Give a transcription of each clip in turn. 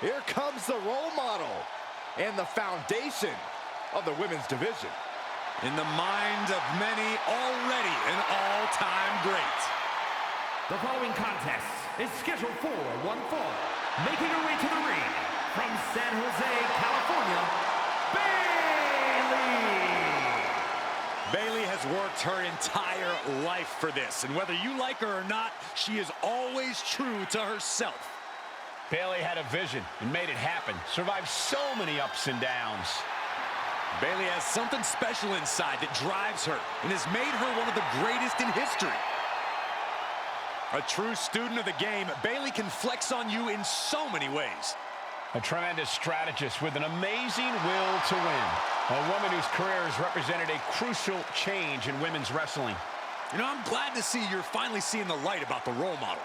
Here comes the role model and the foundation of the women's division. In the minds of many, already an all-time great. The following contest is scheduled for one fall. Making her way to the ring from San Jose, California, Bayley has worked her entire life for this, and whether you like her or not, she is always true to herself. Bayley had a vision and made it happen. Survived so many ups and downs. Bayley has something special inside that drives her and has made her one of the greatest in history. A true student of the game, Bayley can flex on you in so many ways. A tremendous strategist with an amazing will to win. A woman whose career has represented a crucial change in women's wrestling. You know, I'm glad to see you're finally seeing the light about the role model.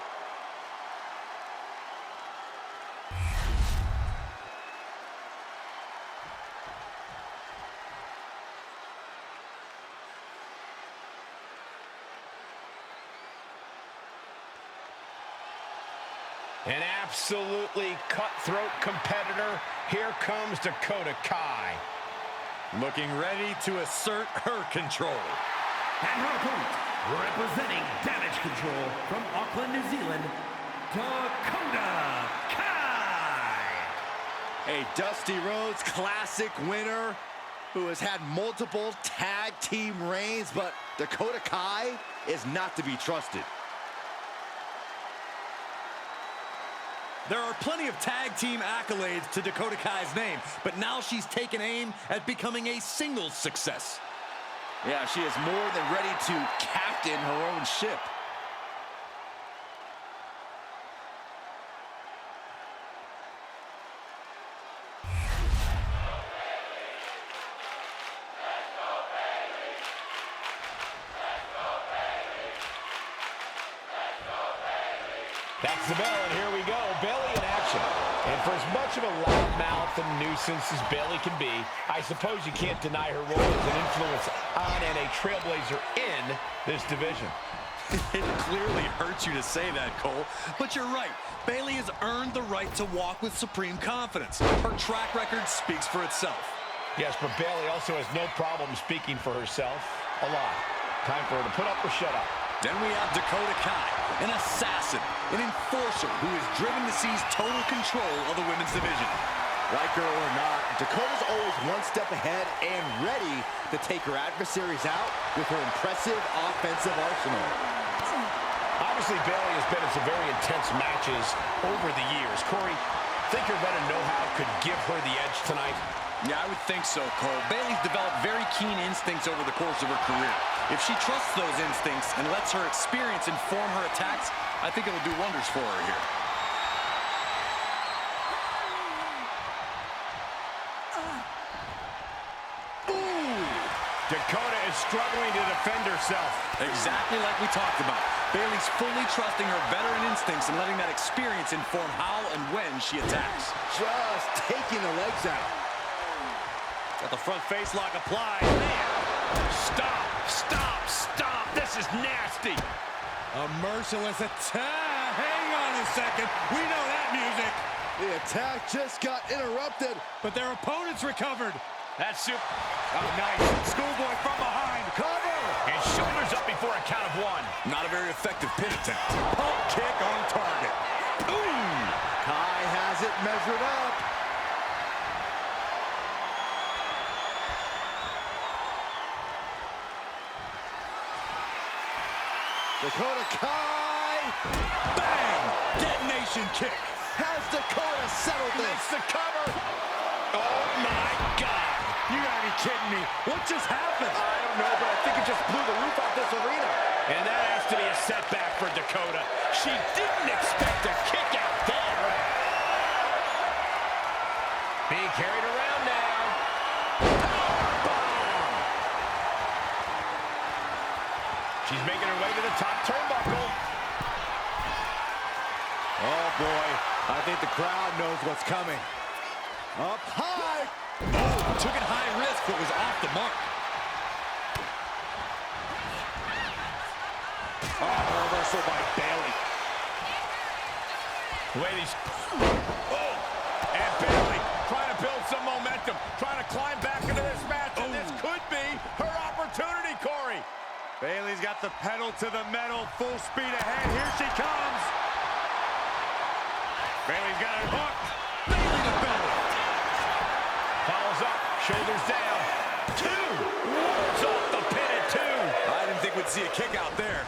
An absolutely cutthroat competitor. Here comes Dakota Kai. Looking ready to assert her control. And her opponent, representing Damage Control from Auckland, New Zealand, Dakota Kai. A Dusty Rhodes Classic winner who has had multiple tag team reigns, but Dakota Kai is not to be trusted. There are plenty of tag team accolades to Dakota Kai's name, but now she's taken aim at becoming a singles success. Yeah, she is more than ready to captain her own ship. That's the bell, and here we go. Bayley in action. And for as much of a loudmouth and nuisance as Bayley can be, I suppose you can't deny her role as an influence on and a trailblazer in this division. It clearly hurts you to say that, Cole, but you're right. Bayley has earned the right to walk with supreme confidence. Her track record speaks for itself. Yes, but Bayley also has no problem speaking for herself a lot. Time for her to put up or shut up. Then we have Dakota Kai, an assassin, an enforcer who is driven to seize total control of the women's division. Like her or not, Dakota's always one step ahead and ready to take her adversaries out with her impressive offensive arsenal. Obviously, Bayley has been in some very intense matches over the years. Corey, think her veteran know-how could give her the edge tonight? Yeah, I would think so, Cole. Bayley's developed very keen instincts over the course of her career. If she trusts those instincts and lets her experience inform her attacks, I think it'll do wonders for her here. Ooh! Dakota is struggling to defend herself. Exactly like we talked about. Bayley's fully trusting her veteran instincts and letting that experience inform how and when she attacks. Just taking the legs out. Got the front face lock applied. Man! Stop! Stop! Stop! This is nasty! A merciless attack. Hang on a second. We know that music. The attack just got interrupted. But their opponents recovered. That's super. Oh, nice. Schoolboy from behind. Cover! And shoulders up before a count of one. Not a very effective pin attempt. Pump kick on target. Ooh! Kai has it measured up. Dakota Kai! Bang! Detonation kick. Has Dakota settled this? Makes the cover. Oh, my God. You gotta be kidding me. What just happened? I don't know, but I think it just blew the roof off this arena. And that has to be a setback for Dakota. She didn't expect a kick out there. Being carried around now. Powerbomb! She's making her way to the top turnbuckle. Oh, boy. I think the crowd knows what's coming. Up high. Oh, took it high risk, but was off the mark. Oh, reversal by Bayley. The way these... Oh! the pedal to the metal, full speed ahead. Here she comes. Bayley's got it hooked. Bayley to belly. Follows up, shoulders down. 2. Wards off the pin at 2. I didn't think we'd see a kick out there.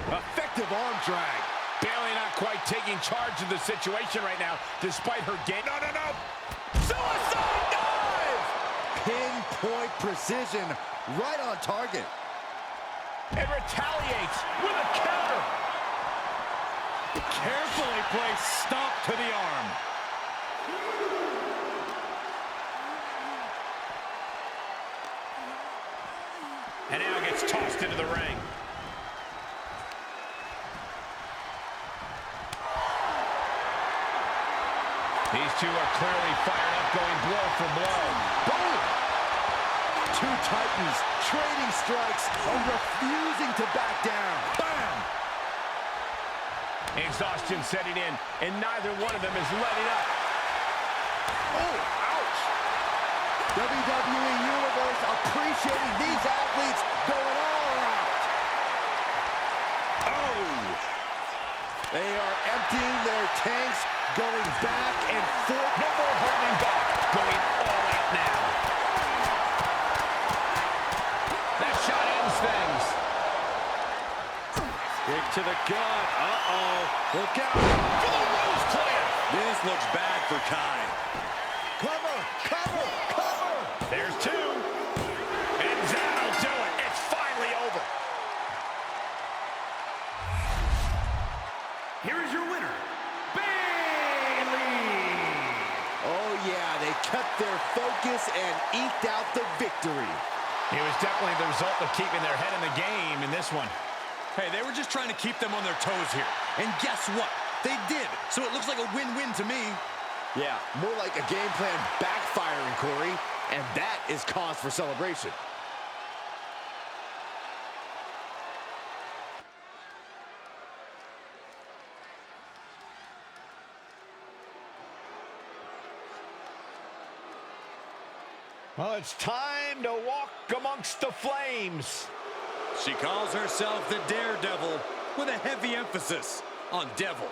Effective arm drag. Bayley not quite taking charge of the situation right now, despite her game. No. Suicide dive! Pinpoint precision, right on target. And retaliates with a counter. Carefully placed stomp to the arm. And now gets tossed into the ring. These two are clearly fired up, going blow for blow. Boom! Two titans trading strikes and refusing to back down. Bam! Exhaustion setting in, and neither one of them is letting up. Oh, ouch! WWE Universe appreciating these athletes going all out. Oh! They are emptying their tanks, going back and forth. No more holding back, going all out now. That shot ends things. Kick to the gut. Uh-oh. Look out. For the rose clear. This looks bad for Kai. Cover! Cover! Cover! There's 2. And that'll do it. It's finally over. Here is your winner, Bayley. Oh yeah, they kept their focus and eked out the victory. It was definitely the result of keeping their head in the game in this one. Hey, they were just trying to keep them on their toes here. And guess what? They did. So it looks like a win-win to me. Yeah, more like a game plan backfiring, Corey, and that is cause for celebration. Well, it's time to walk amongst the flames. She calls herself the Daredevil with a heavy emphasis on devil.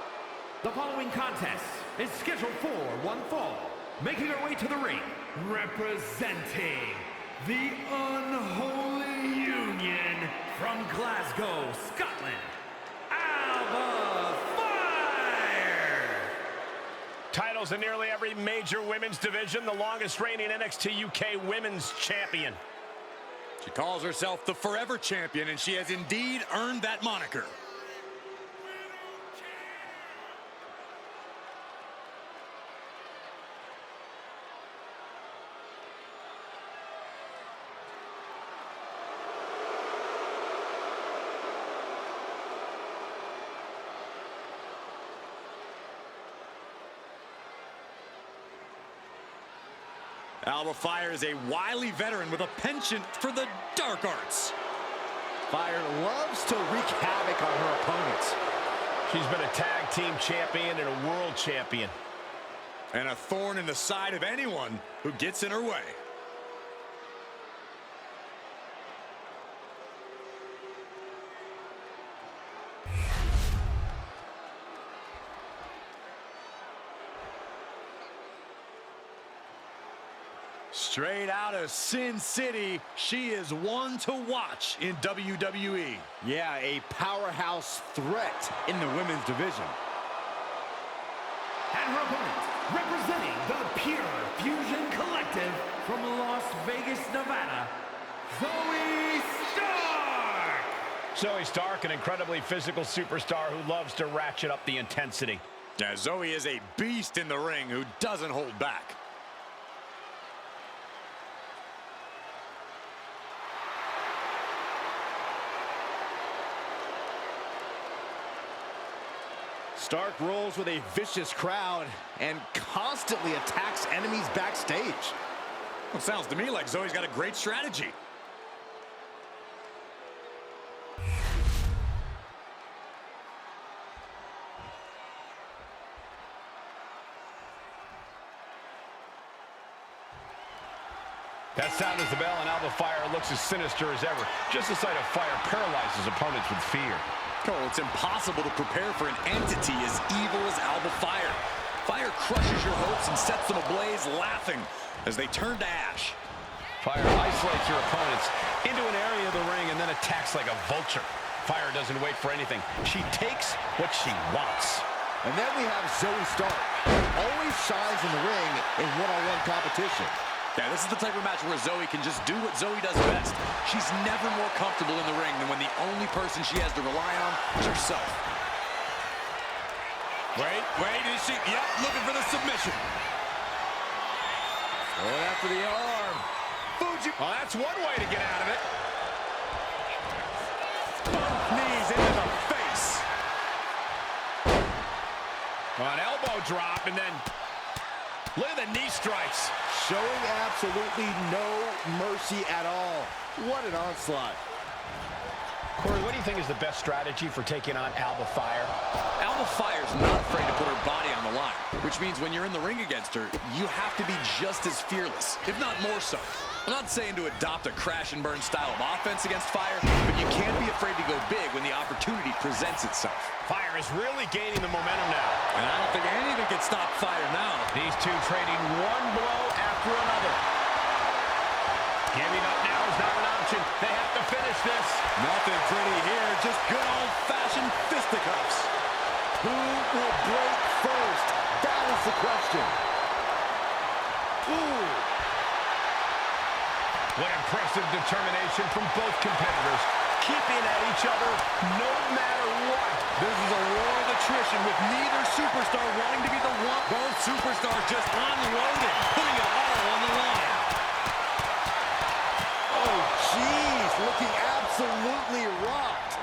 The following contest is scheduled for one fall. Making her way to the ring, representing the Unholy Union from Glasgow, Scotland, Alba Fire! Titles in nearly every major women's division, the longest reigning NXT UK Women's Champion. She calls herself the Forever Champion, and she has indeed earned that moniker. Alba Fire is a wily veteran with a penchant for the dark arts. Fire loves to wreak havoc on her opponents. She's been a tag team champion and a world champion. And a thorn in the side of anyone who gets in her way. Straight out of Sin City, she is one to watch in WWE. Yeah, a powerhouse threat in the women's division. And her opponent, representing the Pure Fusion Collective from Las Vegas, Nevada, Zoe Stark! Zoe Stark, an incredibly physical superstar who loves to ratchet up the intensity. Yeah, Zoe is a beast in the ring who doesn't hold back. Stark rolls with a vicious crowd and constantly attacks enemies backstage. Well, sounds to me like Zoe's got a great strategy. That sound is the bell, and Alba Fire looks as sinister as ever. Just the sight of fire paralyzes opponents with fear. Cole, it's impossible to prepare for an entity as evil as Alba Fire. Fire crushes your hopes and sets them ablaze, laughing as they turn to ash. Fire isolates your opponents into an area of the ring and then attacks like a vulture. Fire doesn't wait for anything. She takes what she wants. And then we have Zoe Stark, who always shines in the ring in one-on-one competition. Yeah, this is the type of match where Zoe can just do what Zoe does best. She's never more comfortable in the ring than when the only person she has to rely on is herself. Wait, is she? Yep, looking for the submission. Going after the arm. Fuji. Well, that's one way to get out of it. Both knees into the face. Well, an elbow drop, and then look at the knee strikes. Showing absolutely no mercy at all. What an onslaught. Corey, what do you think is the best strategy for taking on Alba Fire? Alba Fire's not afraid to put her body on the line, which means when you're in the ring against her, you have to be just as fearless, if not more so. I'm not saying to adopt a crash and burn style of offense against Fire, but you can't be afraid to go big when the opportunity presents itself. Fire is really gaining the momentum now. And I don't think anything can stop Fire now. These two trading one blow after another. Giving up now is not an option. They have to finish this. Nothing pretty here, just good old-fashioned fisticuffs. Who will break first? That is the question. Ooh. What impressive determination from both competitors, keeping at each other no matter what. This is a war of attrition with neither superstar wanting to be the one. Both superstars just unloading, putting it all on the line. Oh, jeez, looking absolutely rocked.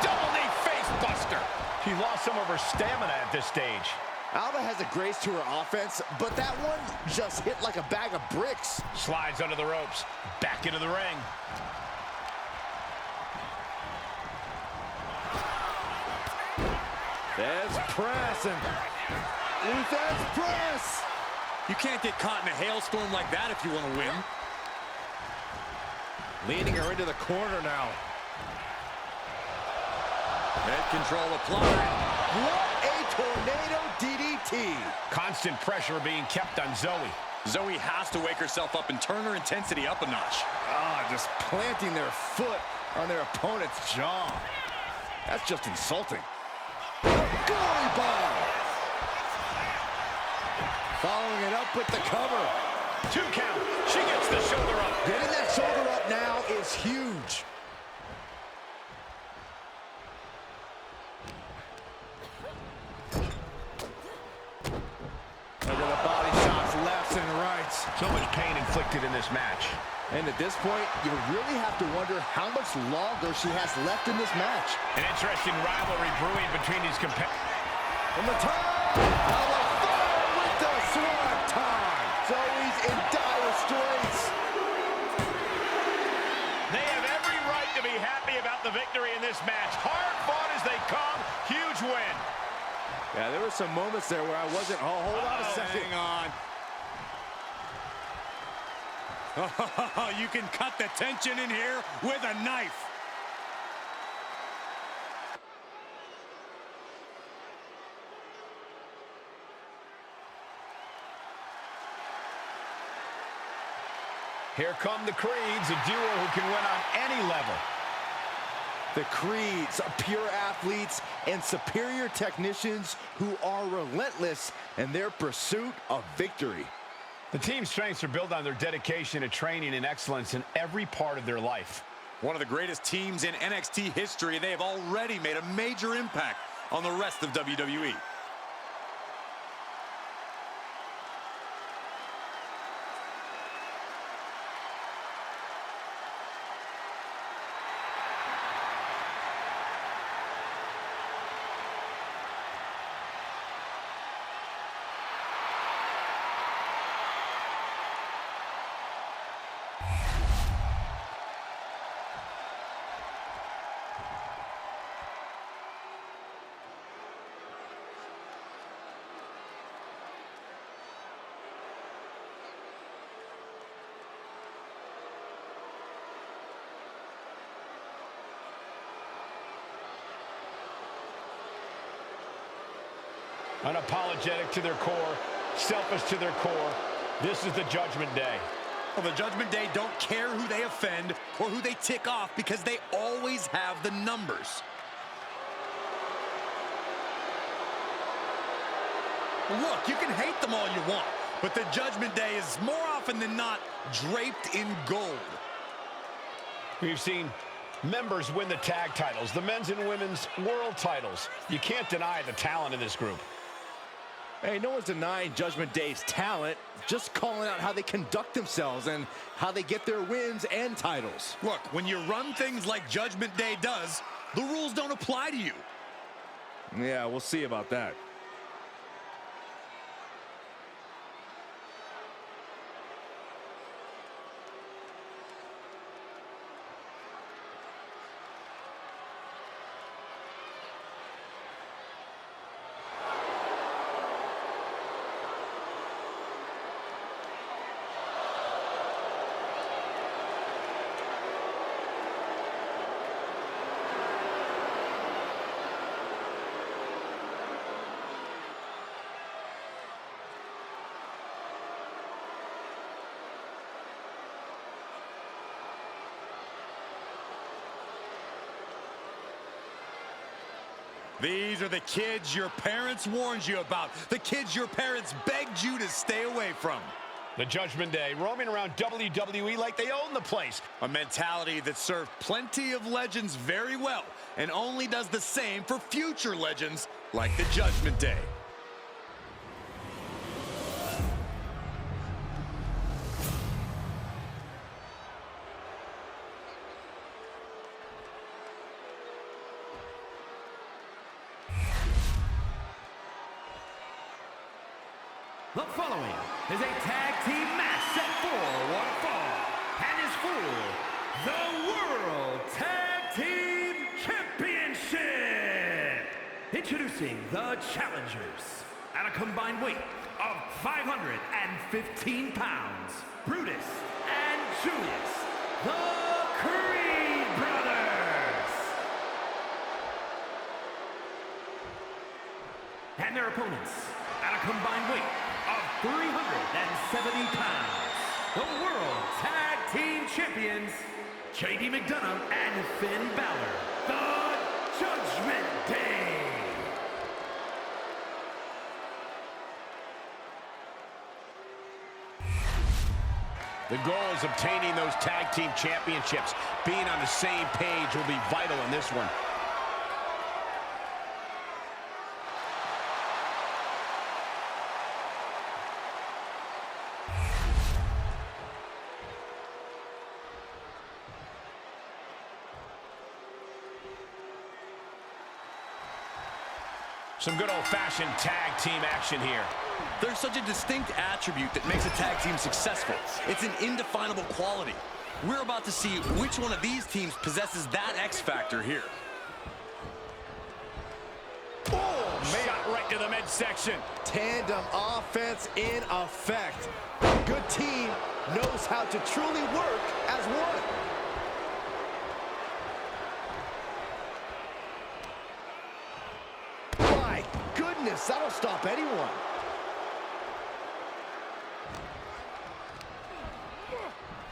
Double knee face buster. She lost some of her stamina at this stage. Alba has a grace to her offense, but that one just hit like a bag of bricks. Slides under the ropes, back into the ring. There's press and Luther's press. You can't get caught in a hailstorm like that if you want to win. Leading her into the corner now. Head control applied. What a tornado DDT. Constant pressure being kept on Zoe. Zoe has to wake herself up and turn her intensity up a notch. Just planting their foot on their opponent's jaw. That's just insulting. Goalie bomb. Following it up with the cover. 2 count. She gets the shoulder up. Getting that shoulder up now is huge. Look at the body shots lefts and rights. So much pain inflicted in this match. And at this point, you really have to wonder how much longer she has left in this match. An interesting rivalry brewing between these competitors. From the top, Alba Fire with the swanton. Zoe's in dire straits. They have every right to be happy about the victory in this match. Hard fought as they come. Huge win. Yeah, there were some moments there where I wasn't. Oh, hold on a second. Hang on. You can cut the tension in here with a knife. Here come the Creeds, a duo who can win on any level. The Creeds, pure athletes and superior technicians who are relentless in their pursuit of victory. The team's strengths are built on their dedication to training and excellence in every part of their life. One of the greatest teams in NXT history, they have already made a major impact on the rest of WWE. Unapologetic to their core, selfish to their core. This is the Judgment Day. Well, the Judgment Day don't care who they offend or who they tick off because they always have the numbers. Look, you can hate them all you want, but the Judgment Day is more often than not draped in gold. We've seen members win the tag titles, the men's and women's world titles. You can't deny the talent in this group. Hey, no one's denying Judgment Day's talent, just calling out how they conduct themselves and how they get their wins and titles. Look, when you run things like Judgment Day does, the rules don't apply to you. Yeah, we'll see about that. These are the kids your parents warned you about. The kids your parents begged you to stay away from. The Judgment Day roaming around WWE like they own the place. A mentality that served plenty of legends very well and only does the same for future legends like the Judgment Day. The following is a tag team match set for one fall and is for the World Tag Team Championship. Introducing the challengers at a combined weight of 515 pounds, Brutus and Julius, the Creed Brothers. And their opponents at a combined weight of 370 pounds, the World Tag Team Champions, JD McDonough and Finn Balor, the Judgment Day. The goal is obtaining those tag team championships. Being on the same page will be vital in this one. Some good old-fashioned tag team action here. There's such a distinct attribute that makes a tag team successful. It's an indefinable quality. We're about to see which one of these teams possesses that X factor here. Oh, man. Shot right to the midsection. Tandem offense in effect. A good team knows how to truly work as one. My goodness, that'll stop anyone.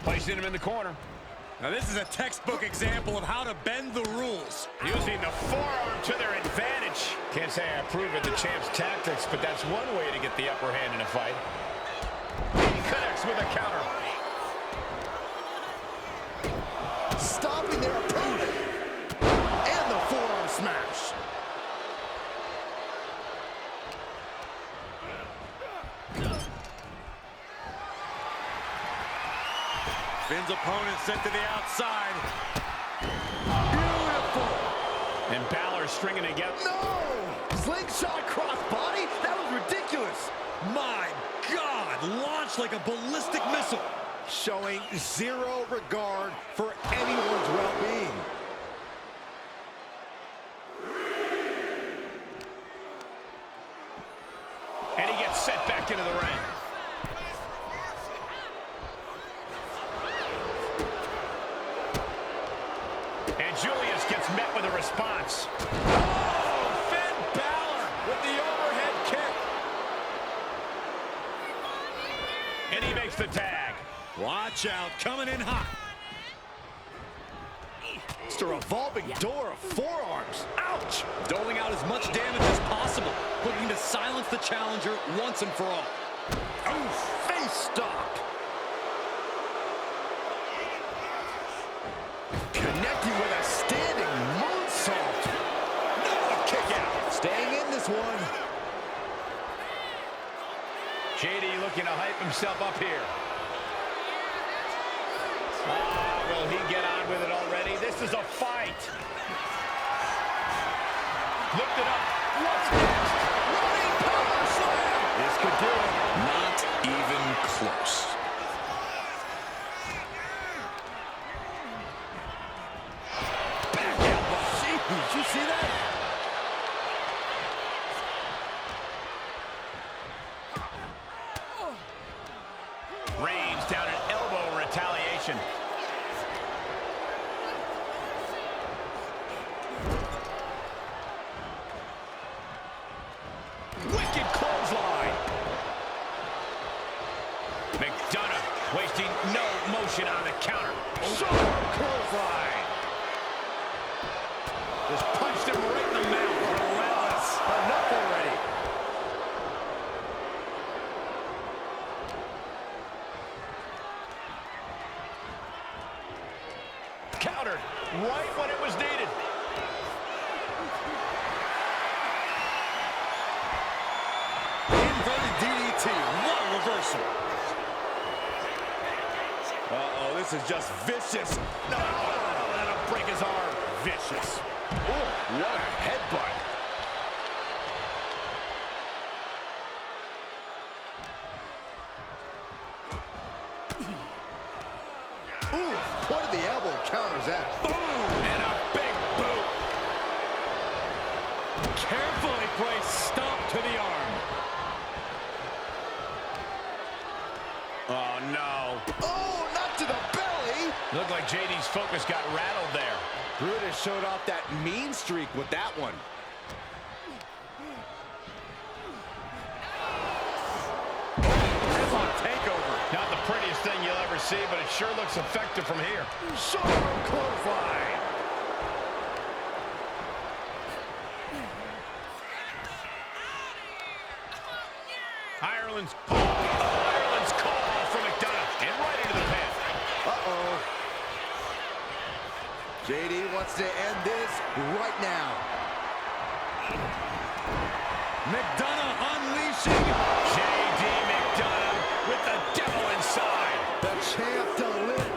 Placing him in the corner. Now this is a textbook example of how to bend the rules. Using the forearm to their advantage. Can't say I approve of the champ's tactics, but that's one way to get the upper hand in a fight. He connects with a counter. Stopping their opponent. And the forearm smash. Finn's opponent sent to the outside. Beautiful. And Balor stringing together. No! Slingshot crossbody? That was ridiculous. My God, launched like a ballistic missile. Showing zero regard for anyone's well-being. And he gets set back into the ring. And Julius gets met with a response. Oh, Finn Balor with the overhead kick. And he makes the tag. Watch out, coming in hot. It's a revolving door of forearms. Ouch! Doling out as much damage as possible, looking to silence the challenger once and for all. Oh, face stop. Connecting with a standing moonsault. No, kick out. Staying in this one. JD looking to hype himself up here. Will he get on with it already? This is a fight. Lift it up. What's next? Running power slam. This could do it. Not even close. Back elbow. Jeez, you see that? Rains down an elbow in retaliation. Wicked clothesline. McDonough wasting no motion on the counter. Sharp clothesline. Just punched him right in the mouth. Relentless. Enough already. Countered right when it was needed. Inverted DDT. What a reversal. Uh-oh, this is just vicious. No, that'll break his arm. Vicious. Oh, what a headbutt. Ooh, what did the elbow counters that? Boom! And a big boot. Carefully placed stomp to the arm. Oh, no. Oh, not to the belly. Looked like JD's focus got rattled there. Brutus showed off that mean streak with that one. Gridlock takeover. Not the prettiest thing you'll ever see, but it sure looks effective from here. Sharp clothesline. Ireland's call from McDonough and right into the pin. Uh-oh. JD wants to end this right now. McDonough unleashing. JD McDonough with the devil inside. The champ delivered.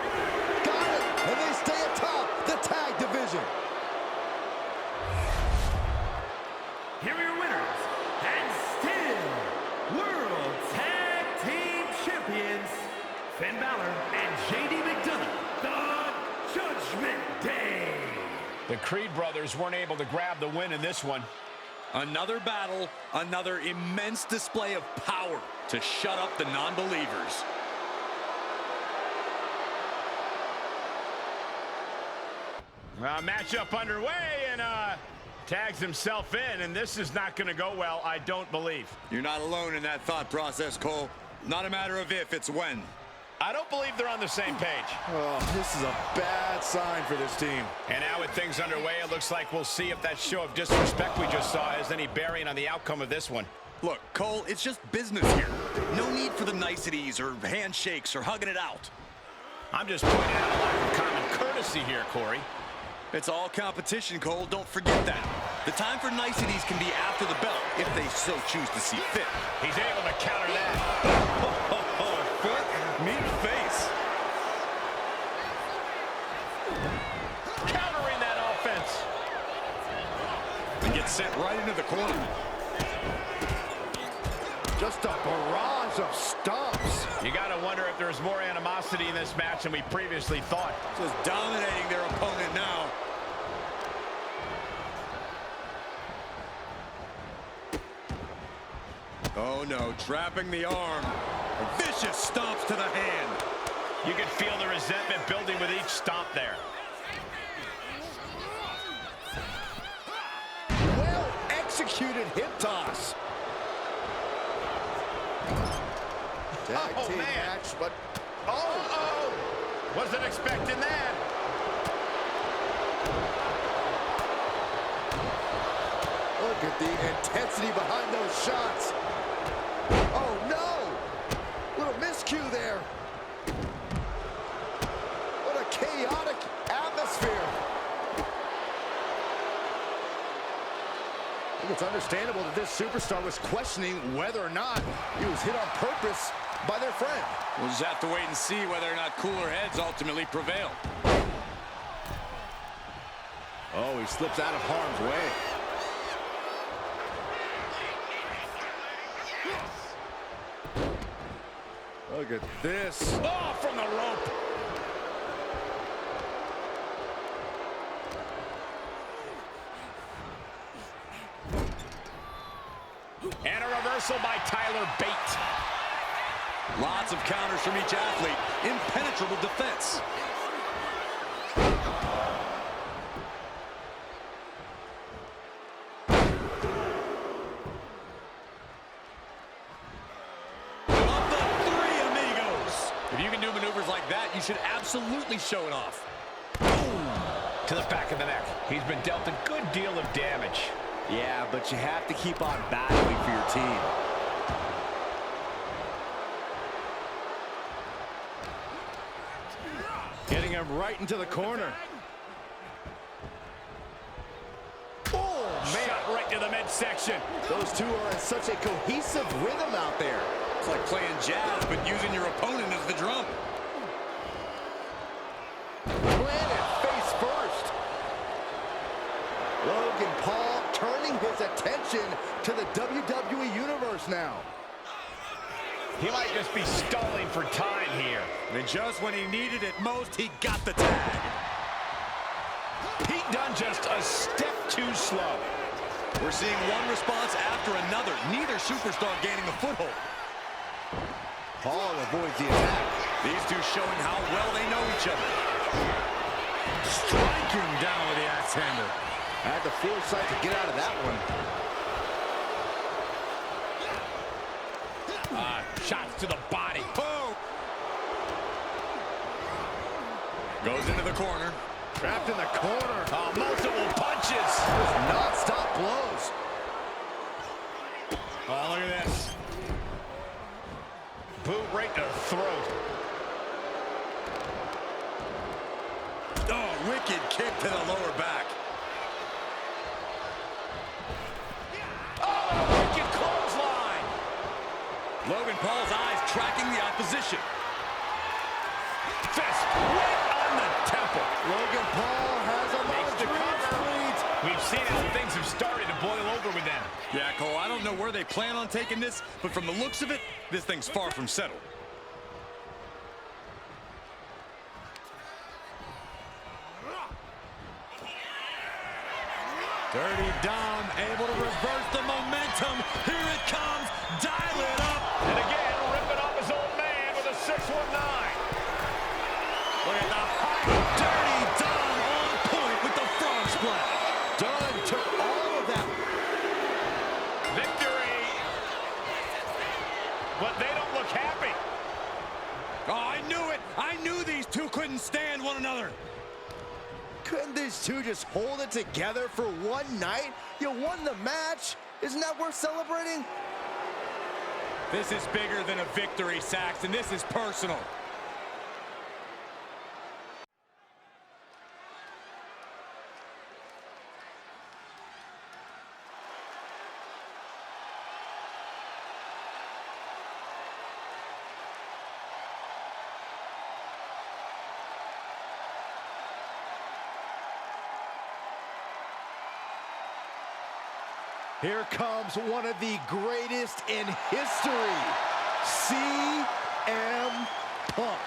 Got it. And they stay atop the tag division. Here are your winners, and still World Tag Team Champions, Finn Balor and JD McDonough, the Judgment Day. The Creed brothers weren't able to grab the win in this one. Another battle, another immense display of power to shut up the non-believers. Matchup underway, and tags himself in, and this is not going to go well, I don't believe. You're not alone in that thought process, Cole. Not a matter of if, it's when. I don't believe they're on the same page. Oh, this is a bad sign for this team. And now with things underway, it looks like we'll see if that show of disrespect we just saw has any bearing on the outcome of this one. Look, Cole, it's just business here. No need for the niceties or handshakes or hugging it out. I'm just pointing out a lack of common courtesy here, Corey. It's all competition, Cole. Don't forget that. The time for niceties can be after the bell, if they so choose to see fit. He's able to counter that. Foot, meet face. Countering that offense. And gets sent right into the corner. Just a barrage of stomps. You got to wonder if there's more animosity in this match than we previously thought. Just dominating their opponent now. Oh no, trapping the arm. Vicious stomps to the hand. You can feel the resentment building with each stomp there. Well executed hip toss. Tag team match, but wasn't expecting that. Look at the intensity behind those shots. Oh no! Little miscue there. What a chaotic atmosphere. I think it's understandable that this superstar was questioning whether or not he was hit on purpose by their friend. We'll just have to wait and see whether or not cooler heads ultimately prevail. Oh, he slips out of harm's way. Look at this. Oh, from the rope. And a reversal by Tyler Bate. Lots of counters from each athlete. Impenetrable defense. Of the three, amigos. If you can do maneuvers like that, you should absolutely show it off. Boom! To the back of the neck. He's been dealt a good deal of damage. Yeah, but you have to keep on battling for your team. Getting him right into the corner. Oh, man. Shot right to the midsection. Those two are in such a cohesive rhythm out there. It's like playing jazz, but using your opponent as the drum. Planted face first. Logan Paul turning his attention to the WWE Universe now. He might just be stalling for time here. And just when he needed it most, he got the tag. He done just a step too slow. We're seeing one response after another. Neither superstar gaining a foothold. Paul avoids the attack. These two showing how well they know each other. Striking down with the axe handle. Had the foresight to get out of that one. Shots to the body. Oh! Goes into the corner. Trapped in the corner. Oh, multiple punches. Just non-stop blows. Oh, look at this. Boot right to the throat. Oh, wicked kick to the lower back. Oh, wicked clothesline. Logan Paul's eyes tracking the opposition. Fist right on the temple. Logan Paul has a Makes the cover. lead. We've seen how things have started to boil over with them. Yeah, Cole, I don't know where they plan on taking this, but from the looks of it, this thing's far from settled. Dirty Dom able to reverse the momentum. Here it comes. Dial it up. And again, ripping off his old man with a 619. Look at the height. Dirty Dom on point with the frog splash. Dunn took all of that. Victory. But they don't look happy. Oh, I knew it. I knew these two couldn't stand one another. Couldn't these two just hold it together for one night? You won the match. Isn't that worth celebrating? This is bigger than a victory, Saxton. This is personal. Here comes one of the greatest in history, CM Punk.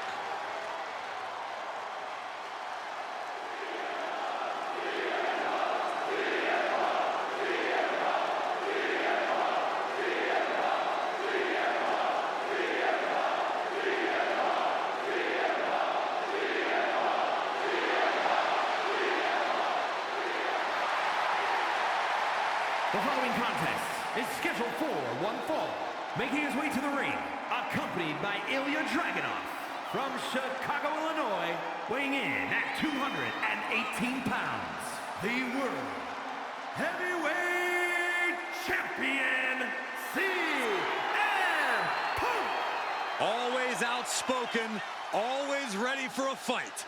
The following contest is scheduled for one fall. Making his way to the ring, accompanied by Ilya Dragunov. From Chicago, Illinois, weighing in at 218 pounds, the World Heavyweight Champion, CM Punk! Always outspoken, always ready for a fight.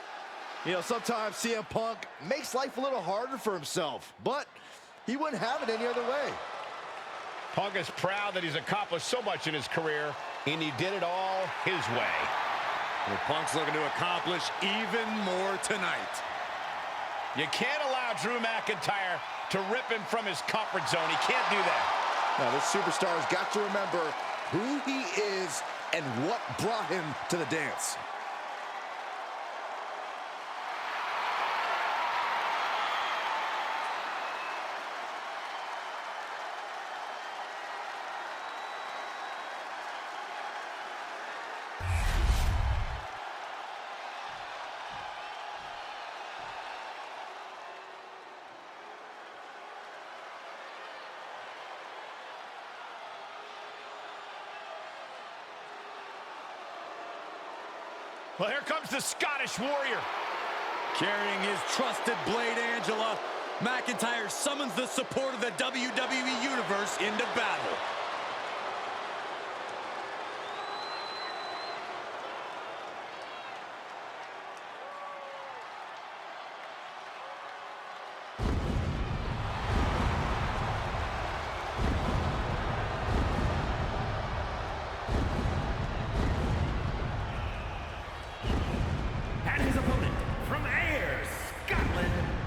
You know, sometimes CM Punk makes life a little harder for himself, but he wouldn't have it any other way. Punk is proud that he's accomplished so much in his career, and he did it all his way. Well, Punk's looking to accomplish even more tonight. You can't allow Drew McIntyre to rip him from his comfort zone. He can't do that. Now, this superstar's got to remember who he is and what brought him to the dance. Well, here comes the Scottish Warrior. Carrying his trusted blade, Angela, McIntyre summons the support of the WWE Universe into battle.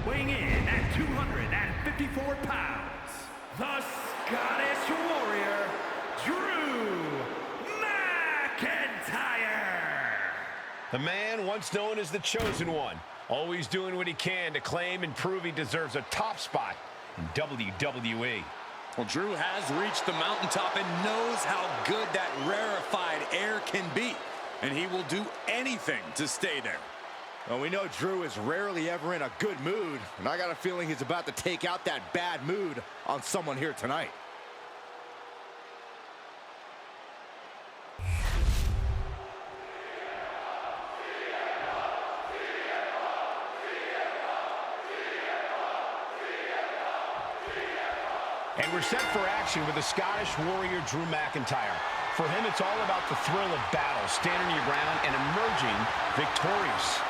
Weighing in at 254 pounds, the Scottish Warrior, Drew McIntyre. The man once known as the Chosen One, always doing what he can to claim and prove he deserves a top spot in WWE. Well, Drew has reached the mountaintop and knows how good that rarefied air can be, and he will do anything to stay there. Well, we know Drew is rarely ever in a good mood, and I got a feeling he's about to take out that bad mood on someone here tonight. And we're set for action with the Scottish Warrior, Drew McIntyre. For him, it's all about the thrill of battle, standing your ground and emerging victorious.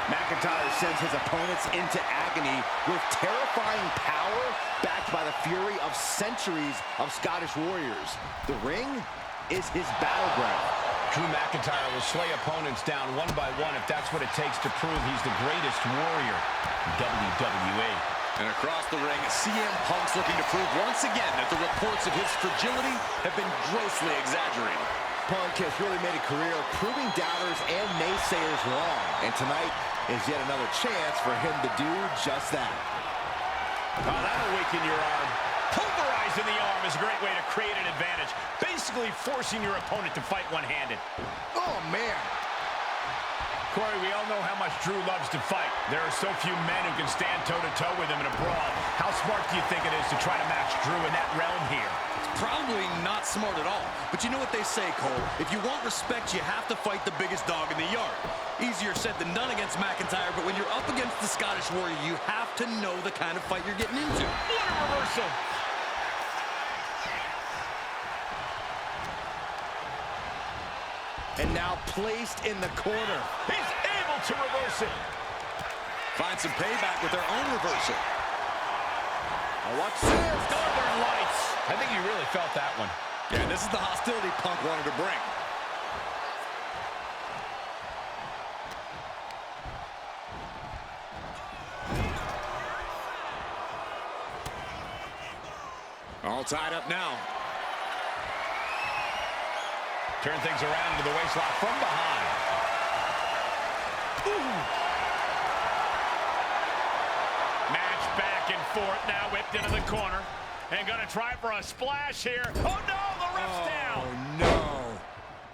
McIntyre sends his opponents into agony with terrifying power backed by the fury of centuries of Scottish warriors. The ring is his battleground. Drew McIntyre will slay opponents down one by one if that's what it takes to prove he's the greatest warrior in WWE. And across the ring, CM Punk's looking to prove once again that the reports of his fragility have been grossly exaggerated. Punk has really made a career of proving doubters and naysayers wrong. And tonight is yet another chance for him to do just that. Oh, that'll weaken your arm. Pulverizing the arm is a great way to create an advantage. Basically forcing your opponent to fight one-handed. Oh, man. Corey, we all know how much Drew loves to fight. There are so few men who can stand toe-to-toe with him in a brawl. How smart do you think it is to try to match Drew in that realm here? Probably not smart at all. But you know what they say, Cole? If you want respect, you have to fight the biggest dog in the yard. Easier said than done against McIntyre, but when you're up against the Scottish Warrior, you have to know the kind of fight you're getting into. What a reversal! And now placed in the corner. He's able to reverse it. Find some payback with their own reversal. Now watch this. Northern Lights. I think you really felt that one. Yeah, this is the hostility Punk wanted to bring. All tied up now. Turn things around into the waistlock from behind. Ooh. Match back and forth, now whipped into the corner. And gonna try for a splash here. Oh no, the ref's down. Oh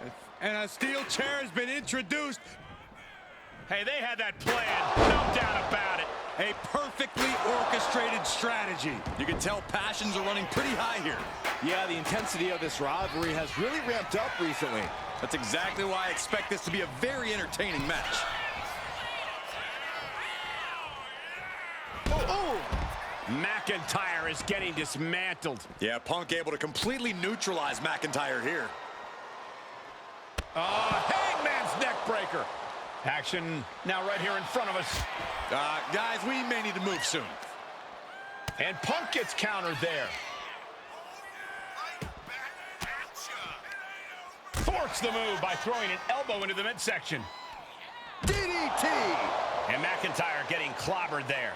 no. And a steel chair has been introduced. Hey, they had that planned, no doubt about it. A perfectly orchestrated strategy. You can tell passions are running pretty high here. Yeah, the intensity of this rivalry has really ramped up recently. That's exactly why I expect this to be a very entertaining match. Oh! McIntyre is getting dismantled. Yeah, Punk able to completely neutralize McIntyre here. Hangman's neck breaker. Action now right here in front of us. Guys, we may need to move soon. And Punk gets countered there. Force the move by throwing an elbow into the midsection. DDT! And McIntyre getting clobbered there.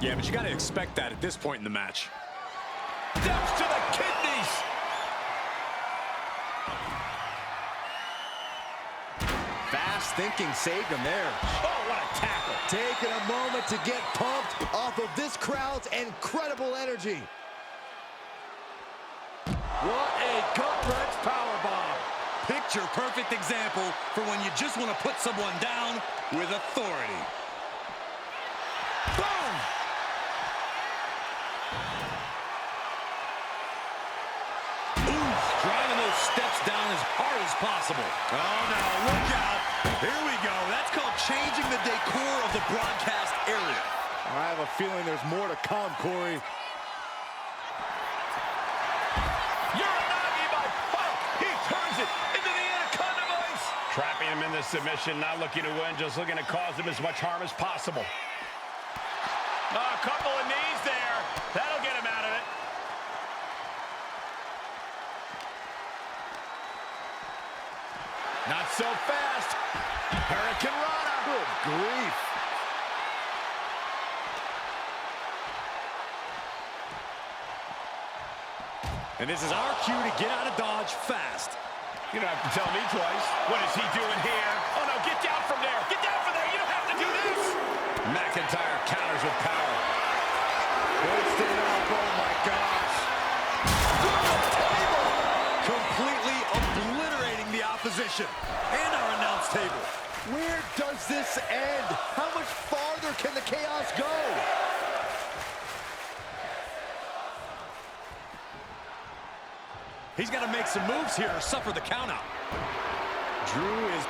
Yeah, but you got to expect that at this point in the match. Steps to the kidneys. Fast thinking saved him there. Oh, what a tackle. Taking a moment to get pumped off of this crowd's incredible energy. What a gut-wrench powerbomb. Picture perfect example for when you just want to put someone down with authority. Boom! Driving those steps down as hard as possible. Oh, no, look out. Here we go. That's called changing the decor of the broadcast area. I have a feeling there's more to come, Corey. Uranagi by Punk. He turns it into the Anaconda Vice. Trapping him in the submission, not looking to win, just looking to cause him as much harm as possible. A couple of knees there. That'll get him out of it. Not so fast. Hurricane Rana. Good grief. And this is our cue to get out of Dodge fast. You don't have to tell me twice. What is he doing here? Oh, no, get down from there. Get down from there. You don't have to do this. McIntyre counters with power. Hoisted up, oh my gosh. Completely obliterating the opposition and our announce table. Where does this end? How much farther can the chaos go? He's got to make some moves here or suffer the countout. Drew is...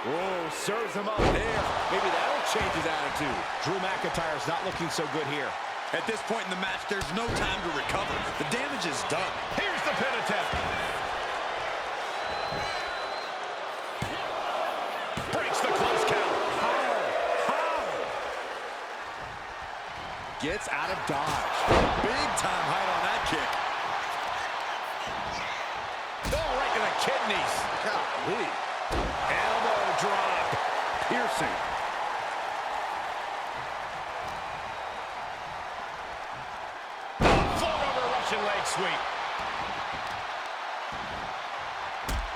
Whoa, serves him up there. Maybe that'll change his attitude. Drew McIntyre's not looking so good here. At this point in the match, there's no time to recover. The damage is done. Here's the pin attempt. Breaks the close count. How? Gets out of dodge. Big time height on that kick. Oh, right to the kidneys. Golly. Elbow drop. Piercing. Float over Russian leg sweep.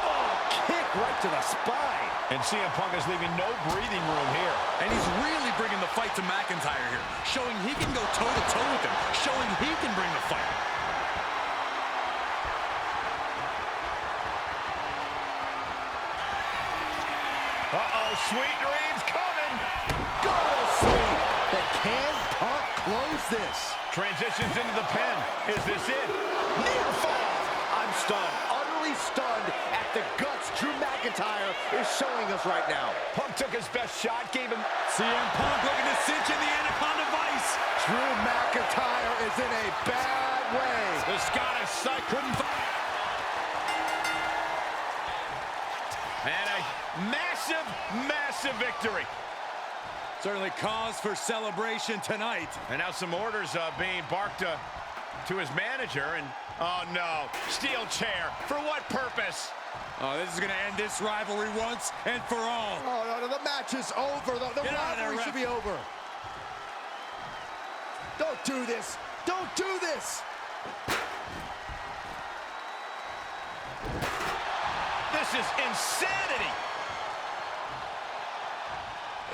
Oh, kick right to the spine. And CM Punk is leaving no breathing room here. And he's really bringing the fight to McIntyre here, showing he can go toe-to-toe with him, showing he can bring the fight. Uh-oh, sweet dreams coming. Go sweep. But can Punk close this? Transitions into the pin. Is this it? Near fall. I'm stunned, utterly stunned at the guts Drew McIntyre is showing us right now. Punk took his best shot, gave him... CM Punk looking to cinch in the Anaconda Vice. Drew McIntyre is in a bad way. The Scottish side couldn't find. And a massive, massive victory. Certainly cause for celebration tonight. And now some orders being barked to his manager. And, oh no, steel chair. For what purpose? Oh, this is going to end this rivalry once and for all. Oh, no, the match is over. The Get out of there, rivalry ref. should be over. Don't do this. Don't do this. This is insanity.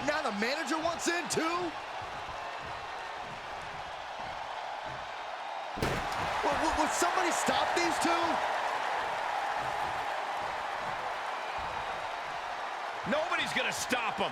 Now the manager wants in too? Would somebody stop these two? Nobody's gonna stop him.